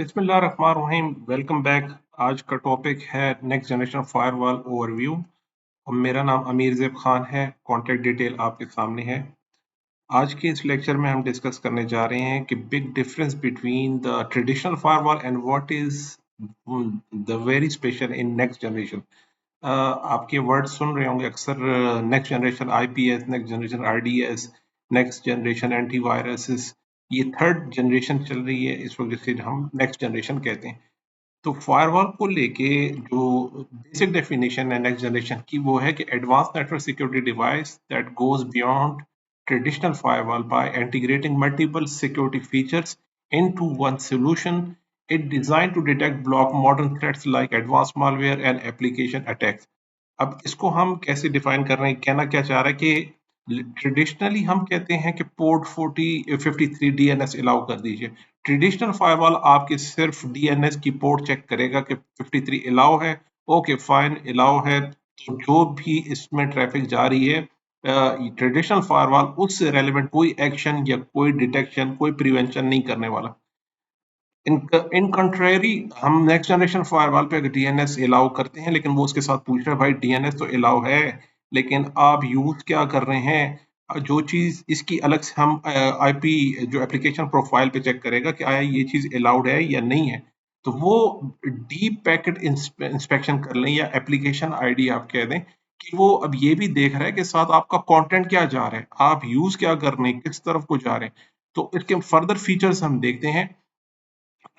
बिस्मिल्लाहिर्रहमानिर्रहीम। Welcome back. आज का टॉपिक है नेक्स्ट जनरेशन फायरवॉल ओवरव्यू और मेरा नाम अमीर ज़ेब खान है। कॉन्टैक्ट डिटेल आपके सामने है। आज के इस लेक्चर में हम डिस्कस करने जा रहे हैं कि big difference between the traditional firewall and what is the very special in next generation. आपके वर्ड सुन रहे होंगे अक्सर, next generation IPS, next generation RDS, next generation antiviruses. ये थर्ड जनरेशन चल रही है, इस वजह से हम नेक्स्ट जनरेशन कहते हैं। तो फायरवॉल को लेके जो बेसिक डेफिनेशन है नेक्स्ट जनरेशन की, वो है कि advance network security device that goes beyond traditional firewall by integrating multiple security features into one solution. It designed to detect block modern threats like advance malware and application attacks. अब इसको हम कैसे define कर रहे हैं, कहना क्या चाह रहा है कि ट्रेडिशनली हम कहते हैं कि पोर्ट 53 डीएनएस अलाउ कर दीजिए। ट्रेडिशनल फायरवॉल आपके सिर्फ डीएनएस की पोर्ट चेक करेगा कि 53 अलाउ है, ओके फाइन अलाउ है, तो जो भी इसमें ट्रैफिक जा रही है ट्रेडिशनल फायरवॉल उससे रेलिवेंट कोई एक्शन या कोई डिटेक्शन, कोई प्रिवेंशन नहीं करने वाला। इन कंट्रेरी हम नेक्स्ट जनरेशन फायरवॉल पे अगर डीएनएस अलाउ करते हैं, लेकिन वो उसके साथ पूछ रहा है भाई डीएनएस तो अलाउ है, लेकिन आप यूज क्या कर रहे हैं। जो चीज इसकी अलग से हम आईपी जो एप्लीकेशन प्रोफाइल पे चेक करेगा कि आया ये चीज अलाउड है या नहीं है, तो वो डीप पैकेट इंस्पेक्शन कर लें या एप्लीकेशन आईडी आप कह दें कि वो अब ये भी देख रहा है कि साथ आपका कंटेंट क्या जा रहा है, आप यूज क्या कर रहे हैं, किस तरफ को जा रहे हैं। तो इसके फर्दर फीचर्स हम देखते हैं।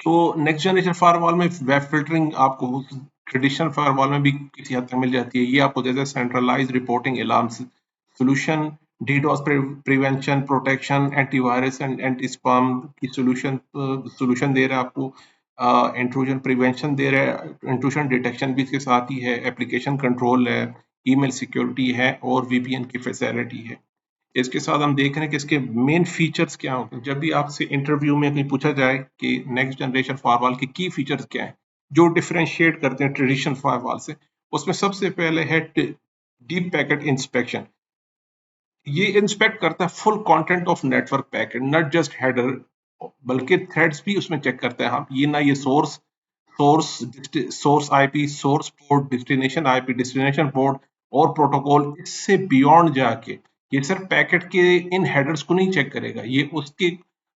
तो नेक्स्ट जनरेशन फायरवॉल में वेब फिल्टरिंग आपको ट्रेडिशनल फायरवॉल में भी किसी हद तक मिल जाती है। ये आपको देता है centralised reporting alarm solution, DDoS prevention, protection, antivirus and anti spam की सॉल्यूशन दे रहा है आपको। इंट्रूजन प्रिवेंशन दे रहा है, इंट्रूजन डिटेक्शन भी इसके साथ ही है, एप्लीकेशन कंट्रोल है, ईमेल सिक्योरिटी है और वीपीएन की फैसिलिटी है। इसके साथ हम देख रहे हैं कि इसके मेन फीचर्स क्या होते हैं। जब भी आपसे इंटरव्यू में कहीं पूछा जाए कि नेक्स्ट जनरेशन फायरवॉल के की फीचर्स क्या हैं जो डिफरेंशिएट करते हैं ट्रेडिशनल फायरवॉल से, उसमें सबसे पहले है डीप पैकेट इंस्पेक्शन। ये इंस्पेक्ट करता है full content of network packet, not just header, बल्कि थ्रेड्स भी उसमें चेक करता है। हम ये ना ये source IP, source port, destination IP, destination port और प्रोटोकॉल, इससे बियॉन्ड जाके ये सिर्फ पैकेट के इन हेडर्स को नहीं चेक करेगा, ये उसके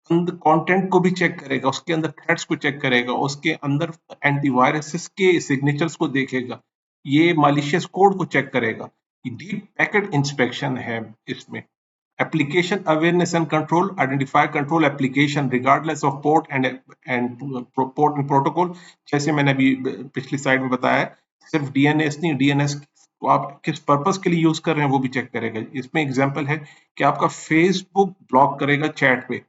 कंटेंट को भी चेक करेगा, उसके अंदर थ्रेड्स को चेक करेगा, उसके अंदर एंटीवायरसेस के सिग्नेचर्स को देखेगा, ये मालिशियस कोड को चेक करेगा। डीप पैकेट इंस्पेक्शन है इसमें। application awareness and control, identify control application regardless of port and port and protocol। जैसे मैंने अभी पिछली स्लाइड में बताया, सिर्फ डीएनएस नहीं, डीएनएस को आप किस पर्पस के लिए यूज कर रहे हैं वो भी चेक करेगा। इसमें एग्जांपल है कि आपका फेसबुक ब्लॉक करेगा चैट पे,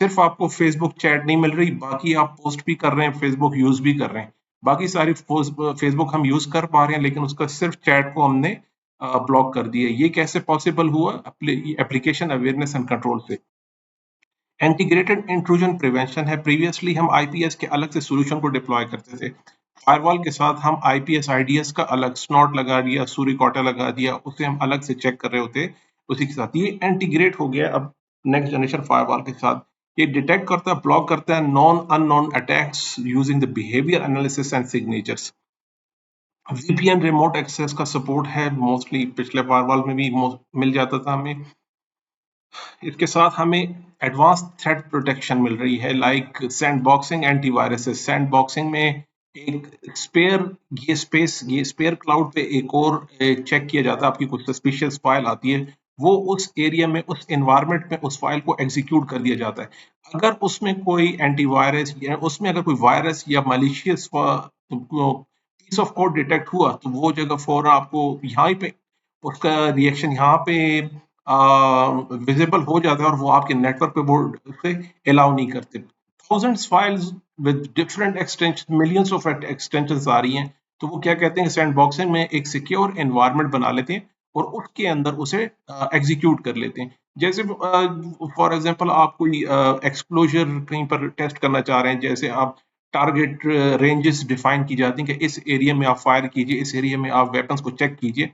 सिर्फ आपको फेसबुक चैट नहीं मिल रही, बाकी आप पोस्ट भी कर रहे हैं, फेसबुक यूज भी कर रहे हैं, बाकी सारी फेसबुक हम यूज कर पा रहे हैं, लेकिन उसका सिर्फ चैट को हमने ब्लॉक कर दिए। ये कैसे पॉसिबल हुआ? एप्लीकेशन अवेयरनेस एंड कंट्रोल से। इंटीग्रेटेड इंट्रूजन प्रिवेंशन है। प्रीवियसली हम आईपीएस के अलग से सॉल्यूशन को डिप्लॉय करते थे, फायरवॉल के साथ हम आईपीएस आईडीएस का अलग स्नॉट लगा दिया, सूरिकॉटा लगा दिया, उसे हम अलग से चेक कर रहे होते उसी के साथ। ये इंटीग्रेट हो गया अब नेक्स्ट जनरेशन फायरवॉल के साथ। ये डिटेक्ट करता है, ब्लॉक करता है known unknown attacks using the behaviour analysis and signatures. VPN remote access का सपोर्ट है, मोस्टली पिछले फायरवॉल में भी मिल जाता था हमें। इसके साथ हमें एडवांस थ्रेट प्रोटेक्शन मिल रही है, लाइक सैंडबॉक्सिंग एंटीवायरसेस। सैंडबॉक्सिंग में एक ये स्पेयर क्लाउड पे एक और चेक किया जाता है, आपकी कुछ सस्पिशियस फाइल आती है, वो उस एरिया में, उस एनवायरनमेंट में उस फाइल को एग्जीक्यूट कर दिया जाता है। अगर उसमें कोई एंटीवायरस या उसमें अगर कोई वायरस या malicious piece of code detect हुआ, तो वो जगह फौरन आपको यहाँ पे उसका रिएक्शन यहाँ पे विजिबल हो जाता है और वो आपके नेटवर्क पे वो उसे अलाउ नहीं करते। Thousands files with different extension, millions of extensions आ रही हैं, तो वो क्या कहते हैं, सैंडबॉक्सिंग में एक सिक्योर एनवायरनमेंट बना लेते हैं और उसके अंदर उसे एग्जीक्यूट कर लेते हैं। जैसे फॉर एग्जांपल आप कोई एक्सप्लोजर कहीं पर टेस्ट करना चाह रहे हैं, जैसे आप टारगेट रेंजेस डिफाइन की जाती हैं कि इस एरिया में आप फायर कीजिए, इस एरिया में आप वेपन्स को चेक कीजिए।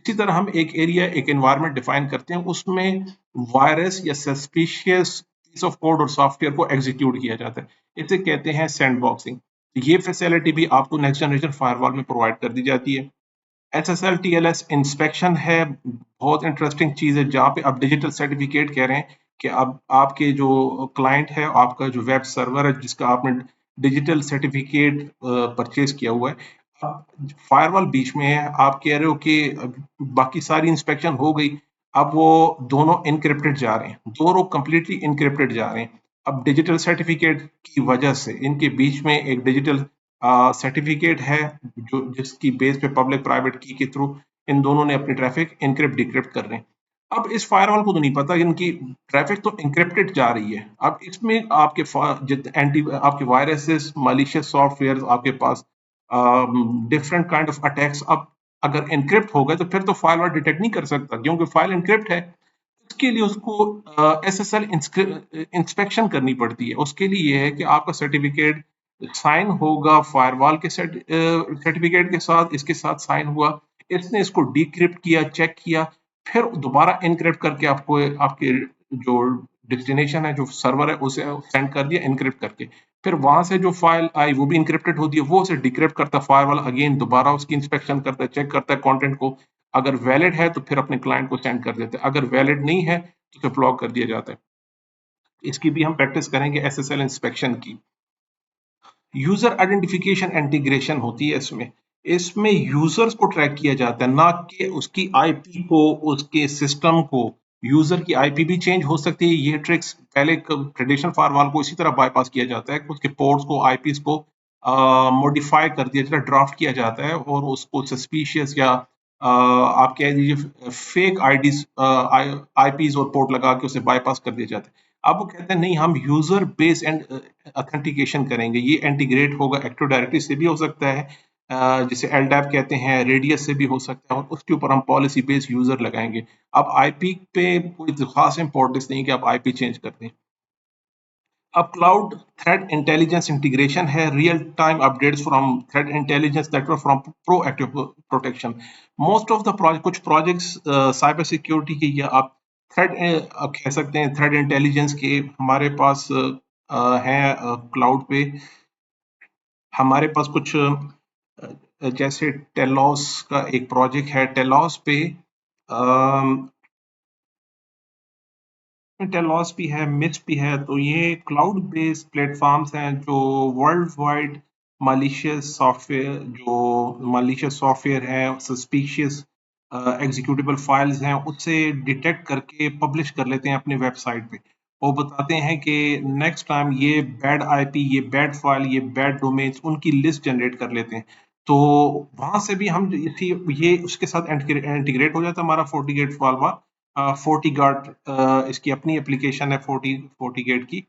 इसी तरह हम एक एरिया, एक एनवायरनमेंट डिफाइन करते हैं, उसमें वायरस या सस्पिशियस पीस ऑफ कोड और सॉफ्टवेयर को एग्जीक्यूट किया जाता है। इसे कहते हैं सैंडबॉक्सिंग। ये फैसिलिटी भी आपको नेक्स्ट जनरेशन फायरवॉल में प्रोवाइड कर दी जाती है। एसएसएल टीएलएस इंस्पेक्शन है, बहुत इंटरेस्टिंग चीज़ है जहाँ पे आप डिजिटल सर्टिफिकेट कह रहे हैं कि अब आपके जो क्लाइंट है, आपका जो वेब सर्वर है जिसका आपने डिजिटल सर्टिफिकेट परचेज किया हुआ है, अब फायरवॉल बीच में है, आप कह रहे हो कि बाकी सारी इंस्पेक्शन हो गई, अब वो दोनों इनक्रिप्टेड जा रहे हैं, दोनों कंप्लीटली इनक्रिप्टेड जा रहे हैं। अब डिजिटल सर्टिफिकेट की वजह से इनके बीच में एक डिजिटल सर्टिफिकेट है जो जिसकी बेस पे पब्लिक प्राइवेट की के थ्रू इन दोनों ने अपनी ट्रैफिक इनक्रिप्ट डिक्रिप्ट कर रहे हैं। अब इस फायरवॉल को तो नहीं पता इनकी ट्रैफिक तो इनक्रिप्टेड जा रही है। अब इसमें आपके एंटी आपके वायरसेस, मलिशियस सॉफ्टवेयर आपके पास डिफरेंट काइंड ऑफ अटैक्स अब अगर इनक्रिप्ट हो गए तो फिर तो फायरवॉल डिटेक्ट नहीं कर सकता क्योंकि फाइल इनक्रिप्ट है। उसके लिए उसको एसएसएल इंस्पेक्शन करनी पड़ती है। उसके लिए ये है कि आपका सर्टिफिकेट साइन होगा फायरवॉल के सर्टिफिकेट के साथ, इसके साथ साइन हुआ, इसने इसको डिक्रिप्ट किया, चेक किया, फिर दोबारा इनक्रिप्ट करके आपको आपके जो डेस्टिनेशन है, जो सर्वर है, उसे सेंड कर दिया इनक्रिप्ट करके। फिर वहां से जो फाइल आई वो भी इनक्रिप्टेड होती है, वो उसे डिक्रिप्ट करता है फायरवॉल, अगेन दोबारा उसकी इंस्पेक्शन करता है, चेक करता है कंटेंट को। अगर वैलिड है तो फिर अपने क्लाइंट को सेंड कर देते हैं, अगर वैलिड नहीं है तो फिर ब्लॉक कर दिया जाता है। इसकी भी हम प्रैक्टिस करेंगे एसएसएल इंस्पेक्शन की। यूजर आइडेंटिफिकेशन इंटीग्रेशन होती है इसमें। इसमें यूजर्स को ट्रैक किया जाता है, ना कि उसकी आईपी को, उसके सिस्टम को। यूजर की आईपी भी चेंज हो सकती है। ये ट्रिक्स पहले ट्रेडिशनल फायरवॉल को इसी तरह बाईपास किया जाता है कि उसके पोर्ट्स को, आईपीस को मॉडिफाई कर दिया जाता है, ड्राफ्ट किया जाता है और उसको सस्पिशियस या आप कह दीजिए फेक आईडीज, आईपीस और पोर्ट लगा के उसे बाईपास कर दिया जाता है। अब वो कहते हैं नहीं, हम यूजर बेस एंड ऑथेंटिकेशन करेंगे। ये इंटीग्रेट होगा, एक्टिव डायरेक्टरी से भी हो सकता है, जिसे एलडैप कहते हैं, रेडियस से भी हो सकता है, और उसके ऊपर हम पॉलिसी बेस्ड यूजर लगाएंगे। अब आईपी पे कोई खास इंपॉर्टेंस नहीं कि आप आईपी चेंज कर दें। अब क्लाउड थ्रेट इंटेलिजेंस इंटीग्रेशन है, real time updates from threat intelligence network from proactive protection. Most of the project, कुछ प्रोजेक्ट्स साइबर सिक्योरिटी के या आप थ्रेट कह सकते हैं, थ्रेट इंटेलिजेंस के हमारे पास हैं क्लाउड पे। हमारे पास कुछ जैसे टेलॉस का एक प्रोजेक्ट है, टेलॉस पे टेलॉस भी है, मिच भी है। तो ये क्लाउड बेस्ड प्लेटफॉर्म्स हैं जो वर्ल्ड वाइड मालिशियस सॉफ्टवेयर है, सस्पिशियस एग्जीक्यूटेबल फाइल्स हैं, उससे डिटेक्ट करके पब्लिश कर लेते हैं अपने वेबसाइट पे। वो बताते हैं कि नेक्स्ट टाइम ये बैड आईपी, ये बैड फाइल, ये बैड डोमेन्स, उनकी लिस्ट जनरेट कर लेते हैं। तो वहां से भी हम इसी ये उसके साथ इंटीग्रेट हो जाता है हमारा फोर्टीगेट फाइल। फोर्टीगार्ड इसकी अपनी एप्लीकेशन है, फोर्टीगेट की।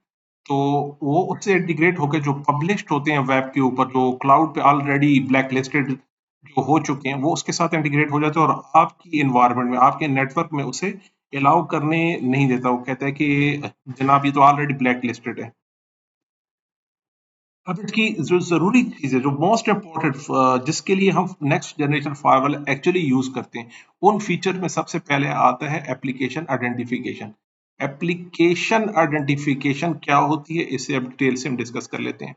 तो वो उससे इंटीग्रेट होकर जो पब्लिश्ड होते हैं वेब के ऊपर, जो क्लाउड पे ऑलरेडी ब्लैक लिस्टेड जो हो चुके हैं, वो उसके साथ इंटीग्रेट हो जाते हैं और आपकी इन्वायरमेंट में, आपके नेटवर्क में उसे अलाउ करने नहीं देता। वो कहता है कि जनाब ये तो ऑलरेडी ब्लैक लिस्टेड है। अब इसकी जो ज़रूरी चीज़ है, जो मोस्ट इम्पोर्टेंट जिसके लिए हम next generation firewall actually use करते हैं, उन फीचर में सबसे पहले आता है एप्लीकेशन आइडेंटिफिकेशन। एप्लीकेशन आइडेंटिफिकेशन क्या होती है, इसे अब डिटेल से हम डिस्कस कर लेते हैं।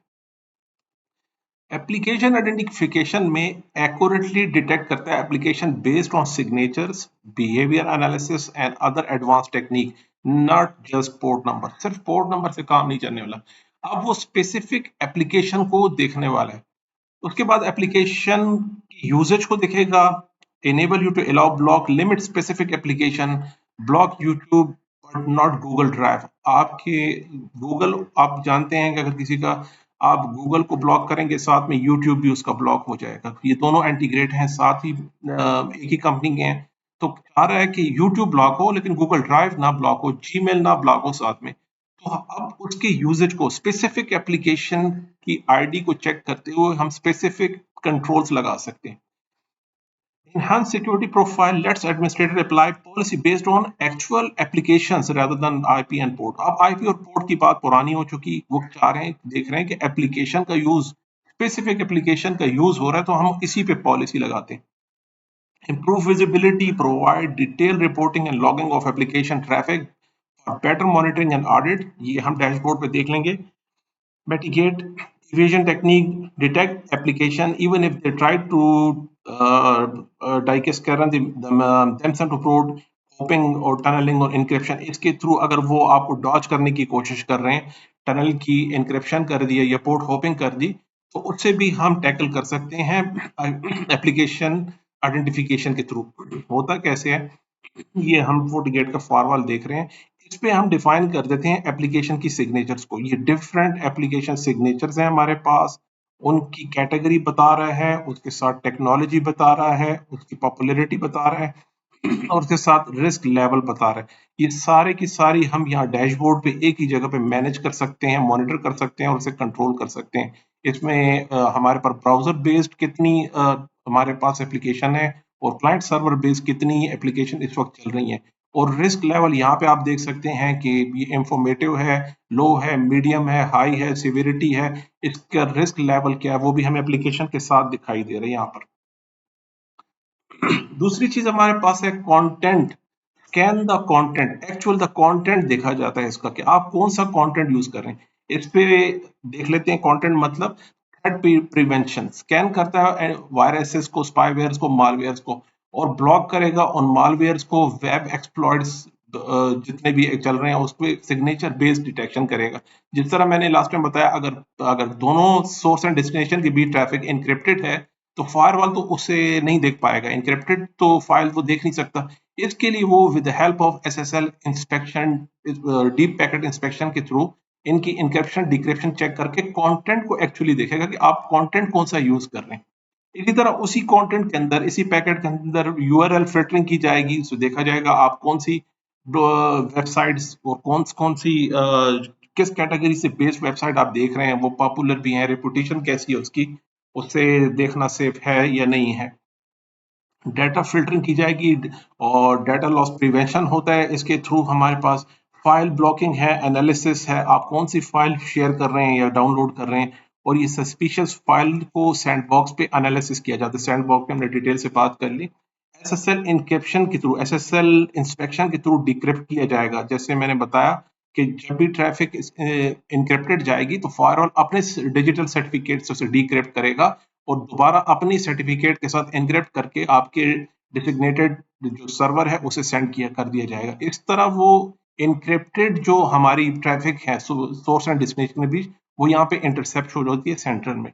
एप्लीकेशन आइडेंटिफिकेशन में एक्यूरेटली डिटेक्ट करता है application based on signatures, behaviour analysis and other advance technique, not just port number. सिर्फ पोर्ट नंबर से काम नहीं चलने वाला, अब वो स्पेसिफिक एप्लीकेशन को देखने वाला है। उसके बाद एप्लीकेशन की यूजेज को देखेगा। Enable you to allow block limit specific application, block YouTube but not Google Drive. आपके गूगल, आप जानते हैं कि अगर किसी का आप गूगल को ब्लॉक करेंगे, साथ में यूट्यूब भी उसका ब्लॉक हो जाएगा। ये दोनों इंटीग्रेट हैं, साथ ही एक ही कंपनी के हैं। तो चाह रहा है कि यूट्यूब ब्लॉक हो लेकिन गूगल ड्राइव ना ब्लॉक हो, जीमेल ना ब्लॉक हो साथ में। तो अब उसके यूजेज को, स्पेसिफिक एप्लीकेशन की आईडी को चेक करते हुए हम स्पेसिफिक कंट्रोल्स लगा सकते हैं। Enhanced security profile lets administrator apply policy based on actual applications rather than IP and port। अब IP और पोर्ट की बात पुरानी हो चुकी, वो चाह रहे हैं, देख रहे हैं कि एप्लीकेशन का यूज, स्पेसिफिक एप्लीकेशन का यूज हो रहा है, तो हम इसी पे पॉलिसी लगाते हैं। Improve visibility, provide detailed reporting and logging of application traffic और better monitoring and audit, ये हम डैशबोर्ड पे देख लेंगे. Mitigate evasion technique, detect application even if they try to themselves to prove hoping और टनलिंग और इंक्रिप्शन, इसके through अगर वो आपको डॉज करने की कोशिश कर रहे हैं, टनल की इंक्रिप्शन कर दी या पोर्ट होपिंग कर दी, तो उससे भी हम टैकल कर सकते हैं एप्लीकेशन आइडेंटिफिकेशन के थ्रू. होता कैसे है, ये हम FortiGate का फायरवॉल देख रहे हैं, इस पे हम डिफाइन कर देते हैं एप्लीकेशन की सिग्नेचर्स को. ये डिफरेंट एप्लीकेशन सिग्नेचर्स हैं हमारे पास, उनकी कैटेगरी बता रहा है, उसके साथ टेक्नोलॉजी बता रहा है, उसकी पॉपुलैरिटी बता रहा है और उसके साथ रिस्क लेवल बता रहा है. ये सारे की सारी हम यहाँ डैशबोर्ड पे एक ही जगह पे मैनेज कर सकते हैं, मॉनिटर कर सकते हैं और उसे कंट्रोल कर सकते हैं. इसमें हमारे पास ब्राउजर बेस्ड कितनी हमारे पास एप्लीकेशन है और क्लाइंट सर्वर बेस्ड कितनी एप्लीकेशन इस वक्त चल रही हैं. और रिस्क लेवल यहाँ पे आप देख सकते हैं कि ये इंफॉर्मेटिव है, लो है, मीडियम है, हाई है, सिविरिटी है, इसका रिस्क लेवल क्या है वो भी हमें एप्लीकेशन के साथ दिखाई दे रहा है यहाँ पर. दूसरी चीज हमारे पास है content. Scan the content, actual the content देखा जाता है इसका कि आप कौन सा कंटेंट यूज कर रहे हैं. इस पे देख लेते हैं. कंटेंट मतलब थ्रेट प्रिवेंशन, स्कैन करता है वायरसेस को, स्पाईवेयर्स को, मालवेयर्स को और ब्लॉक करेगा उन मालवेयर्स को, वेब एक्सप्लॉइट्स जितने भी चल रहे हैं उस पे सिग्नेचर बेस्ड डिटेक्शन करेगा. जिस तरह मैंने लास्ट में बताया, अगर अगर दोनों सोर्स एंड डेस्टिनेशन के बीच ट्रैफिक इंक्रिप्टेड है तो फायरवॉल तो उसे नहीं देख पाएगा. इंक्रिप्टेड तो फाइल वो देख नहीं सकता. इसके लिए वो with help of SSL inspection, deep packet inspection के थ्रू इनकी इंक्रिप्शन डिक्रिप्शन चेक करके कंटेंट को एक्चुअली देखेगा कि आप कंटेंट कौन सा यूज कर रहे हैं. इसी तरह उसी कंटेंट के अंदर, इसी पैकेट के अंदर URL फिल्टरिंग की जाएगी. तो देखा जाएगा आप कौन सी वेबसाइट्स और कौन कौन सी किस कैटेगरी से बेस्ड वेबसाइट आप देख रहे हैं, वो पॉपुलर भी है, रेपुटेशन कैसी है उसकी, उससे देखना सेफ है या नहीं है. डाटा फिल्टरिंग की जाएगी और डाटा लॉस प्रिवेंशन होता है इसके थ्रू. हमारे पास फाइल ब्लॉकिंग है, एनालिसिस है, आप कौन सी फाइल शेयर कर रहे हैं या डाउनलोड कर रहे हैं, और ये सस्पिशियस फाइल को सैंडबॉक्स पे एनालिसिस किया जाता है. सैंडबॉक्स पे हमने डिटेल से बात कर ली. SSL इंक्रिप्शन के थ्रू, SSL इंस्पेक्शन के थ्रू डिक्रिप्ट किया जाएगा. जैसे मैंने बताया कि जब भी ट्रैफिक इंक्रिप्टेड जाएगी तो फायरवॉल अपने डिजिटल सर्टिफिकेट से उसे डिक्रिप्ट करेगा और दोबारा अपनी सर्टिफिकेट के साथ एनक्रिप्ट करके आपके डिजिग्नेटेड जो सर्वर है उसे सेंड किया कर दिया जाएगा. इस तरह वो एनक्रिप्टेड जो हमारी ट्रैफिक है सोर्स एंड डेस्टिनेशन के बीच, वो यहाँ पे इंटरसेप्ट हो जाती है सेंट्रल में.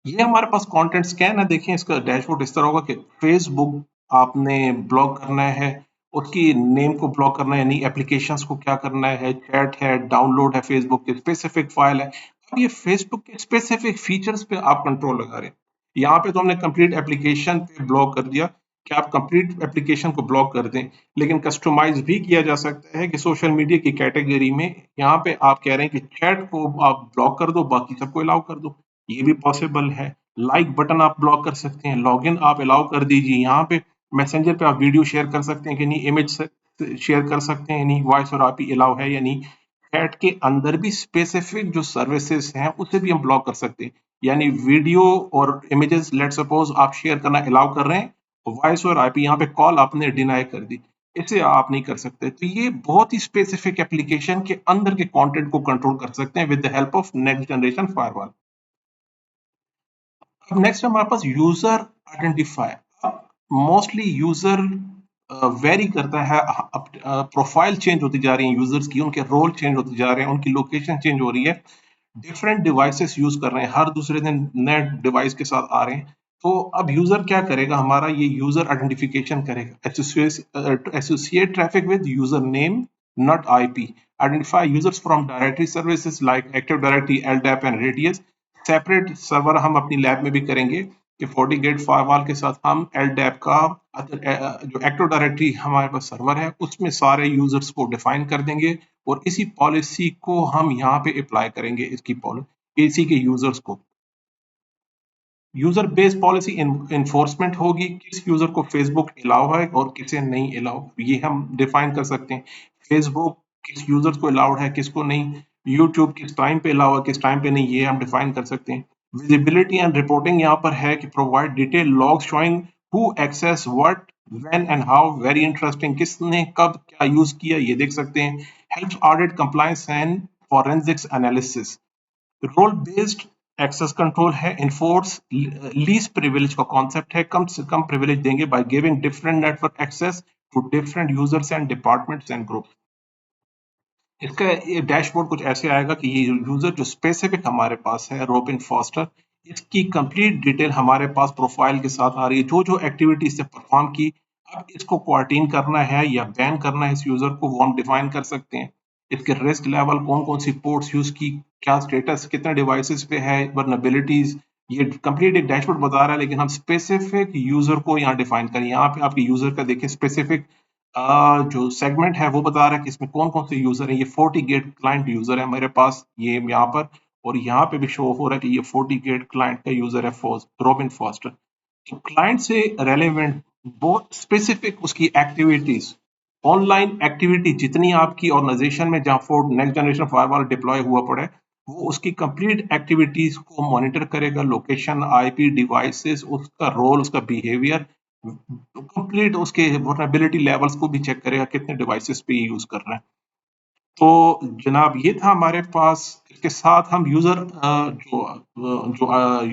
ये हमारे पास कंटेंट स्कैन है. देखिए इसका डैशबोर्ड इस तरह होगा कि फेसबुक आपने ब्लॉक करना है, उसकी नेम को ब्लॉक करना है, यानी एप्लीकेशंस को क्या करना है, चैट है, डाउनलोड है, फेसबुक के स्पेसिफिक फाइल है. अब ये फेसबुक के स्पेसिफिक फीचर्स पे आप कंट्रोल लगा रहे हैं. यहाँ पे तो हमने कंप्लीट एप्लीकेशन पे ब्लॉक कर दिया कि आप कंप्लीट एप्लीकेशन को ब्लॉक कर दें, लेकिन कस्टमाइज भी किया जा सकता है कि सोशल मीडिया की कैटेगरी में यहाँ पे आप कह रहे हैं कि चैट को आप ब्लॉक कर दो, बाकी सबको अलाउ कर दो. ये भी पॉसिबल है. लाइक बटन आप ब्लॉक कर सकते हैं, लॉगिन आप अलाउ कर दीजिए. यहाँ पे मैसेंजर पे आप वीडियो शेयर कर सकते हैं कि नहीं, इमेज शेयर कर सकते हैं नहीं, वॉइस और आईपी अलाउ है या नहीं. चैट के अंदर भी स्पेसिफिक जो सर्विसेज हैं उसे भी हम ब्लॉक कर सकते हैं. यानी वीडियो और इमेजेस लेट सपोज आप शेयर करना अलाउ कर रहे हैं, वॉइस और आईपी यहाँ पे कॉल आपने डिनाई कर दी, इसे आप नहीं कर सकते. तो ये बहुत ही स्पेसिफिक एप्लीकेशन के अंदर के कंटेंट को कंट्रोल कर सकते हैं with the help of next generation firewall. अब नेक्स्ट हमारे पास user identifier. Mostly user vary करता है, प्रोफाइल चेंज होती जा रही है यूजर्स की, उनके रोल चेंज होते जा रहे हैं, उनकी लोकेशन चेंज हो रही है, डिफरेंट डिवाइसेस यूज कर रहे हैं, हर दूसरे दिन नए डिवाइस के साथ आ रहे हैं. तो अब यूजर क्या करेगा, हमारा ये यूजर आइडेंटिफिकेशन करेगा, associate traffic with user name not IP, identify users from directory services like active directory, LDAP and radius. Separate server हम अपनी लैब में भी करेंगे कि FortiGate फायरवॉल के साथ हम LDAP का जो एक्टिव डायरेक्टरी हमारे पास सर्वर है उसमें सारे यूजर्स को डिफाइन कर देंगे और इसी पॉलिसी को हम यहाँ पे अप्लाई करेंगे इसकी इसी के यूजर्स को. यूजर बेस्ड पॉलिसी इन्फोर्समेंट होगी, किस यूजर को फेसबुक अलाउ है और किसे नहीं अलाउ, ये हम डिफाइन कर सकते हैं. फेसबुक किस यूजर को अलाउड है, किसको नहीं. यूट्यूब किस टाइम पे अलाउ है, किस टाइम पे नहीं, ये हम डिफाइन कर सकते हैं. विजिबिलिटी एंड रिपोर्टिंग यहाँ पर है कि provide detail log showing who access what when and how, very interesting, किसने कब क्या यूज किया ये देख सकते हैं। Helps audit compliance and forensics analysis. Role based access control है। इन्फोर्स लीस्ट प्रिविलेज का कॉन्सेप्ट है, कम से कम प्रिविलेज देंगे by giving different network access to different users and departments and groups. इसका ये डैशबोर्ड कुछ ऐसे आएगा कि ये यूजर जो स्पेसिफिक हमारे पास है रॉबिन फॉस्टर, इसकी कंप्लीट डिटेल हमारे पास प्रोफाइल के साथ आ रही है, जो जो एक्टिविटी इससे परफॉर्म की। अब इसको क्वारंटीन करना है या बैन करना है इस यूजर को, वो हम डिफाइन कर सकते हैं। इसके रिस्क लेवल, कौन कौन सी पोर्ट्स यूज की, क्या स्टेटस, कितने डिवाइसेस पे है, वर्नेबिलिटीज, ये कंप्लीट एक डैशबोर्ड बता रहा है। लेकिन हम स्पेसिफिक यूजर को यहाँ डिफाइन करें। यहाँ पे आपके यूजर का देखिए स्पेसिफिक जो सेगमेंट है वो बता रहा है कि इसमें कौन कौन से यूजर हैं। ये 40 गेट क्लाइंट यूजर है मेरे पास, ये यहाँ पर, और यहाँ पे भी शो हो रहा है कि ये 40 गेट क्लाइंट का यूजर है रॉबिन फॉस्टर। तो क्लाइंट से रेलेवेंट बहुत स्पेसिफिक उसकी एक्टिविटीज, ऑनलाइन एक्टिविटी जितनी आपकी ऑर्गेनाइजेशन में जहाँ Ford next generation firewall deploy हुआ पड़ा है, वो उसकी कंप्लीट एक्टिविटीज को मॉनिटर करेगा। लोकेशन, आईपी, डिवाइसेस, उसका रोल, उसका बिहेवियर, कंप्लीट उसके वल्नरेबिलिटी लेवल्स को भी चेक करेगा, कितने डिवाइसेस पे यूज कर रहे हैं। तो जनाब ये था हमारे पास। इसके साथ हम यूजर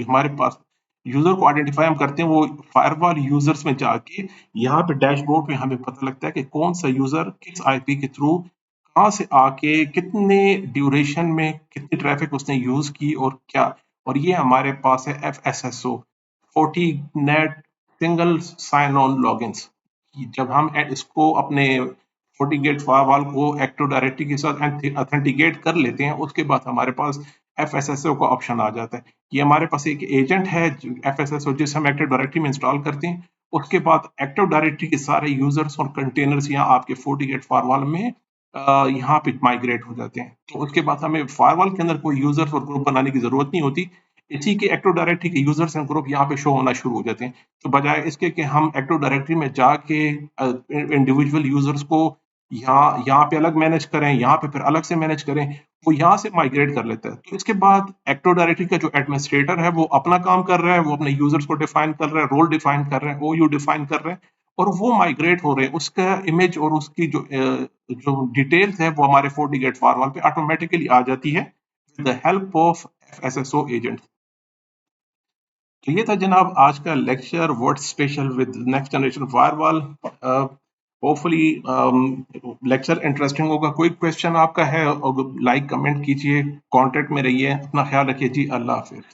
हमारे पास यूजर को आइडेंटिफाई हम करते हैं, वो फायरवॉल यूजर्स में जाके यहाँ पे डैशबोर्ड पे हमें पता लगता है कि कौन सा यूजर किस आईपी के थ्रू कहाँ से आके कितने ड्यूरेशन में कितनी ट्रैफिक उसने यूज की और क्या। और ये हमारे पास है FSSO, 40 net single sign on logins. जब हम इसको अपने FortiGate फायरवॉल को एक्टिव डायरेक्टरी के साथ ऑथेंटिकेट कर लेते हैं, उसके बाद हमारे पास FSSO का ऑप्शन आ जाता है। ये हमारे पास एक एजेंट है FSSO, जिसे हम एक्टिव डायरेक्टरी में इंस्टॉल करते हैं। उसके बाद एक्टिव डायरेक्टरी के सारे यूजर्स और कंटेनर्स यहाँ आपके FortiGate फायरवॉल में यहाँ पे माइग्रेट हो जाते हैं। तो उसके बाद हमें फायरवॉल के अंदर कोई यूजर्स और ग्रुप बनाने की जरूरत नहीं होती। इसी के एक्टिव डायरेक्टरी के यूजर्स एंड ग्रुप यहाँ पे शो होना शुरू हो जाते हैं। तो बजाय इसके कि हम एक्टिव डायरेक्टरी में जाके इंडिविजुअल यूजर्स को यहाँ यहाँ पे अलग मैनेज करें, यहाँ पे फिर अलग से मैनेज करें, वो यहाँ से माइग्रेट कर लेता है। तो इसके बाद एक्टिव डायरेक्टरी का जो एडमिनिस्ट्रेटर है वो अपना काम कर रहा है, वो अपने यूजर्स को डिफाइन कर रहा है, रोल डिफाइन कर रहे हैं, OU डिफाइन कर रहे हैं, और वो माइग्रेट हो रहे हैं। उसका इमेज और उसकी जो डिटेल्स है वो हमारे FortiGate फायरवॉल पे ऑटोमेटिकली आ जाती है with the help of FSSO agent. तो ये था जनाब आज का lecture, what's special with next generation firewall. Hopefully lecture interesting होगा। कोई क्वेश्चन आपका है, लाइक कमेंट कीजिए, कांटेक्ट में रहिए, अपना ख्याल रखिए जी। अल्लाह हाफिज।